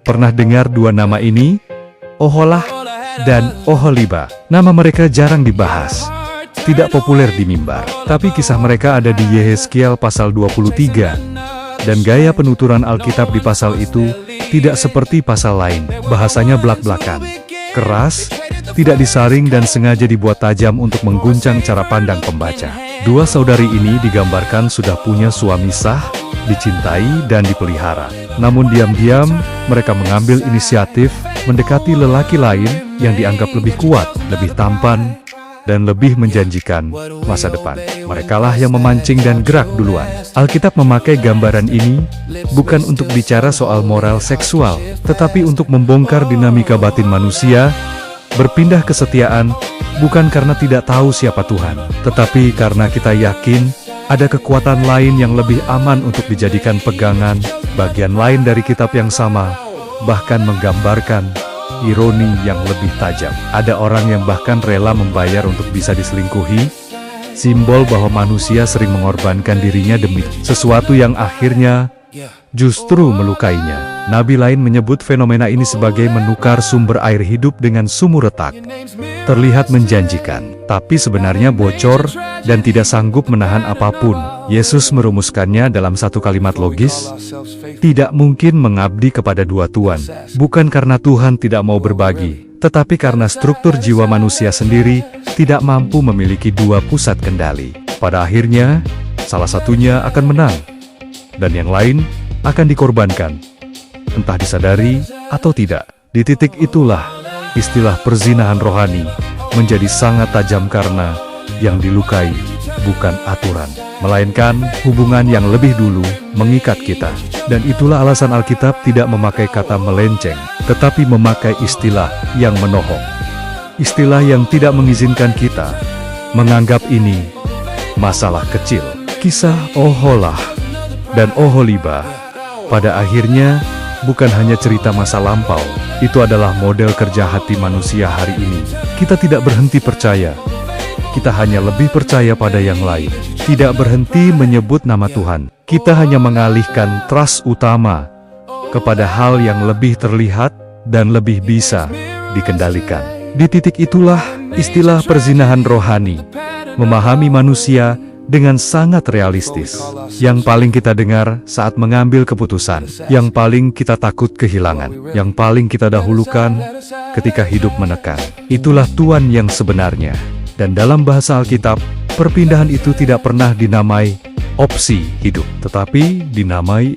Pernah dengar dua nama ini? Oholah dan Oholiba. Nama mereka jarang dibahas, tidak populer di mimbar. Tapi kisah mereka ada di Yehezkiel pasal 23. Dan gaya penuturan Alkitab di pasal itu tidak seperti pasal lain. Bahasanya belak-belakan, keras, tidak disaring dan sengaja dibuat tajam untuk mengguncang cara pandang pembaca. Dua saudari ini digambarkan sudah punya suami sah, dicintai dan dipelihara. Namun diam-diam, mereka mengambil inisiatif mendekati lelaki lain yang dianggap lebih kuat, lebih tampan, dan lebih menjanjikan masa depan. Merekalah yang memancing dan gerak duluan. Alkitab memakai gambaran ini bukan untuk bicara soal moral seksual, tetapi untuk membongkar dinamika batin manusia, berpindah kesetiaan, bukan karena tidak tahu siapa Tuhan, tetapi karena kita yakin ada kekuatan lain yang lebih aman untuk dijadikan pegangan. Bagian lain dari kitab yang sama, bahkan menggambarkan ironi yang lebih tajam. Ada orang yang bahkan rela membayar untuk bisa diselingkuhi, simbol bahwa manusia sering mengorbankan dirinya demi sesuatu yang akhirnya justru melukainya. Nabi lain menyebut fenomena ini sebagai menukar sumber air hidup dengan sumur retak. Terlihat menjanjikan, tapi sebenarnya bocor dan tidak sanggup menahan apapun. Yesus merumuskannya dalam satu kalimat logis, tidak mungkin mengabdi kepada dua tuan. Bukan karena Tuhan tidak mau berbagi, tetapi karena struktur jiwa manusia sendiri tidak mampu memiliki dua pusat kendali. Pada akhirnya, salah satunya akan menang, dan yang lain akan dikorbankan, entah disadari atau tidak. Di titik itulah, istilah perzinahan rohani menjadi sangat tajam karena yang dilukai bukan aturan, melainkan hubungan yang lebih dulu mengikat kita. Dan itulah alasan Alkitab tidak memakai kata melenceng, tetapi memakai istilah yang menohok. Istilah yang tidak mengizinkan kita menganggap ini masalah kecil. Kisah Oholah dan Oholiba pada akhirnya bukan hanya cerita masa lampau, itu adalah model kerja hati manusia hari ini. Kita tidak berhenti percaya, kita hanya lebih percaya pada yang lain. Tidak berhenti menyebut nama Tuhan, kita hanya mengalihkan trust utama kepada hal yang lebih terlihat dan lebih bisa dikendalikan. Di titik itulah istilah perzinahan rohani memahami manusia dengan sangat realistis. Yang paling kita dengar saat mengambil keputusan, yang paling kita takut kehilangan, yang paling kita dahulukan ketika hidup menekan. Itulah Tuhan yang sebenarnya. Dan dalam bahasa Alkitab, perpindahan itu tidak pernah dinamai opsi hidup, tetapi dinamai